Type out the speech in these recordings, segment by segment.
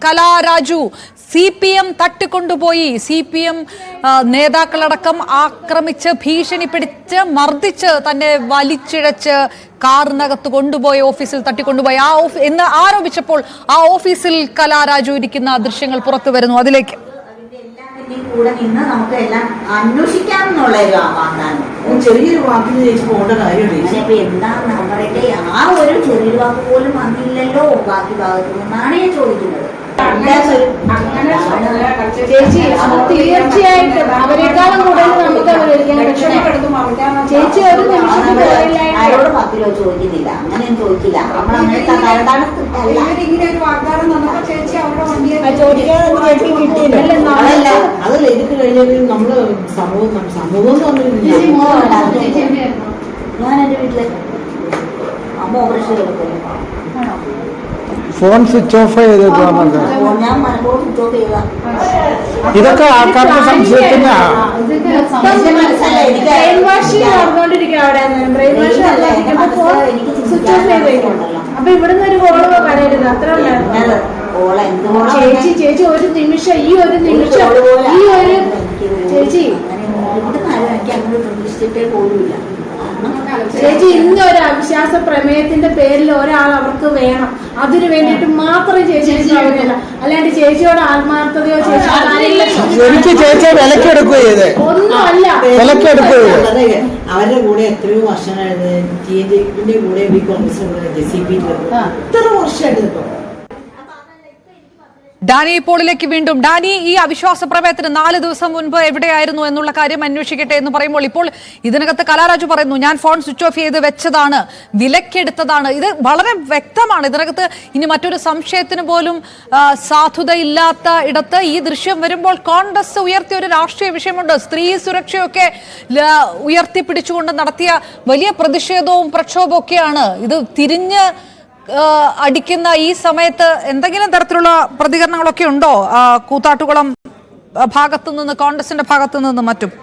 Kalaraju CPM തട്ടിക്കൊണ്ടുപോയി, CPM നേതാക്കളടക്കം ആക്രമിച്ച് ഭീഷണിപ്പെടുത്തി മർദ്ദിച്ച് തന്നെ വലിച്ചിഴച്ച് കാറിനകത്ത് കൊണ്ടുപോയി ഓഫീസിൽ തട്ടിക്കൊണ്ടുപോയി എന്ന് ആരോപിച്ചപ്പോൾ ആ ഓഫീസിൽ കലാരാജു ഇരിക്കുന്ന ദൃശ്യങ്ങൾ പുറത്തു വരുന്നു. അതിലേക്ക് കൂടെ നിന്ന് നമുക്ക് എല്ലാം അന്വേഷിക്കാമെന്നുള്ള ചെറിയൊരു വാക്കിന് ചേച്ചി പോകേണ്ട കാര്യമില്ല. എന്താണ് അവരുടെ ആ ഒരു ചെറിയൊരു വാക്ക് പോലും വന്നില്ലല്ലോ ബാക്കി ഭാഗത്തു നിന്നാണ് ഞാൻ ചോദിക്കുന്നത്. ചേച്ചി അത് തീർച്ചയായിട്ടും അവരെക്കാളും കൂടുതൽ നമുക്ക് ചേച്ചി ഒരു ആരോട് 10 രൂപ ചോദിക്കുന്നില്ല, അങ്ങനെയും ചോദിക്കില്ല. അതല്ല എനിക്ക് കഴിഞ്ഞാൽ നമ്മള് സമൂഹം ഞാൻ എന്റെ വീട്ടില് അമ്മ ഓപ്പറേഷൻ എടുക്കുന്നു, ഫോൺ സ്വിച്ച് ഓഫ് ചെയ്തിട്ടുണ്ട്. ഞാൻ മനഃപൂർവ്വം സ്വിച്ച് ഓഫ് ചെയ്ത ഇതൊക്കെ ആൾക്കാരുടെ സംശയത്തിന് അപ്പൊ ഇവിടുന്ന് ഒരു കോള് പറയരുത്. അത്ര ചേച്ചി ഒരു നിമിഷം ഈ ഒരു ചേച്ചി പ്രതീക്ഷിച്ചിട്ടേ പോലുമില്ല. ചേച്ചി ഇന്നൊരു അവിശ്വാസ പ്രമേയത്തിന്റെ പേരിൽ ഒരാൾ അവർക്ക് വേണം, അതിനു വേണ്ടിയിട്ട് മാത്രം ചേച്ചി ശ്രമിക്കില്ല. അല്ലാണ്ട് ചേച്ചിയോട് ആത്മാർത്ഥതയോ ചേച്ചിയെ വിലക്കെടുക്കുകയോ ഒന്നുമല്ല. അവരുടെ കൂടെ എത്രയോ വർഷമായിരുന്നു. TNJന്റെ കൂടെ കോൺഗ്രസ് JCP എത്ര വർഷമായിട്ട് ഇപ്പൊ. ഡാനി പോളിലേക്ക് വീണ്ടും. ഡാനി, ഈ അവിശ്വാസ പ്രമേയത്തിന് 4 ദിവസം മുൻപ് എവിടെയായിരുന്നു എന്നുള്ള കാര്യം അന്വേഷിക്കട്ടെ എന്ന് പറയുമ്പോൾ ഇപ്പോൾ ഇതിനകത്ത് കലാരാജു പറയുന്നു ഞാൻ ഫോൺ സ്വിച്ച് ഓഫ് ചെയ്ത് വെച്ചതാണ്, വിലക്കെടുത്തതാണ്. ഇത് വളരെ വ്യക്തമാണ്. ഇതിനകത്ത് ഇനി മറ്റൊരു സംശയത്തിന് പോലും സാധുതയില്ലാത്ത ഇടത്ത് ഈ ദൃശ്യം വരുമ്പോൾ കോൺഗ്രസ് ഉയർത്തിയ ഒരു രാഷ്ട്രീയ വിഷയമുണ്ട്. സ്ത്രീ സുരക്ഷയൊക്കെ ഉയർത്തിപ്പിടിച്ചുകൊണ്ട് നടത്തിയ വലിയ പ്രതിഷേധവും പ്രക്ഷോഭവും ഒക്കെയാണ്. ഇത് തിരിഞ്ഞ് അടിക്കുന്ന ഈ സമയത്ത് എന്തെങ്കിലും തരത്തിലുള്ള പ്രതികരണങ്ങളൊക്കെ ഉണ്ടോ കൂത്താട്ടുകുളം ഭാഗത്തു നിന്ന്, കോൺഗ്രസിന്റെ ഭാഗത്തു നിന്നും മറ്റും?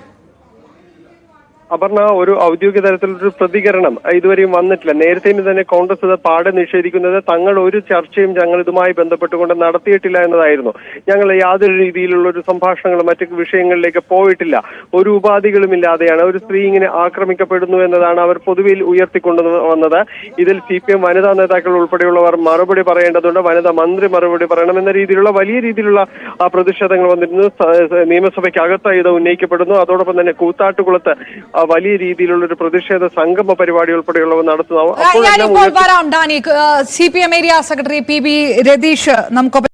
അപർണ, ഒരു ഔദ്യോഗിക തരത്തിലൊരു പ്രതികരണം ഇതുവരെയും വന്നിട്ടില്ല. നേരത്തെയും തന്നെ കോൺഗ്രസ് ഇത് പാടെ നിഷേധിക്കുന്നത് തങ്ങൾ ഒരു ചർച്ചയും ഞങ്ങൾ ഇതുമായി ബന്ധപ്പെട്ടുകൊണ്ട് നടത്തിയിട്ടില്ല എന്നതായിരുന്നു. ഞങ്ങൾ യാതൊരു രീതിയിലുള്ള ഒരു സംഭാഷണങ്ങളും മറ്റു വിഷയങ്ങളിലേക്ക് പോയിട്ടില്ല. ഒരു ഉപാധികളും ഇല്ലാതെയാണ് ഒരു സ്ത്രീ ഇങ്ങനെ ആക്രമിക്കപ്പെടുന്നു എന്നതാണ് അവർ പൊതുവിൽ ഉയർത്തിക്കൊണ്ടു വന്നത്. ഇതിൽ CPM വനിതാ നേതാക്കൾ ഉൾപ്പെടെയുള്ളവർ മറുപടി പറയേണ്ടതുണ്ട്, വനിതാ മന്ത്രി മറുപടി പറയണം എന്ന രീതിയിലുള്ള വലിയ രീതിയിലുള്ള പ്രതിഷേധങ്ങൾ വന്നിരുന്നു. നിയമസഭയ്ക്ക് അകത്ത് ഇത് ഉന്നയിക്കപ്പെടുന്നു. അതോടൊപ്പം തന്നെ കൂത്താട്ടുകുളത്ത് വലിയ രീതിയിലുള്ള ഒരു പ്രതിഷേധ സംഗമ പരിപാടി ഉൾപ്പെടെയുള്ളവ നടത്തുന്നു. CPM area secretary PB Ratheesh നമുക്കൊപ്പം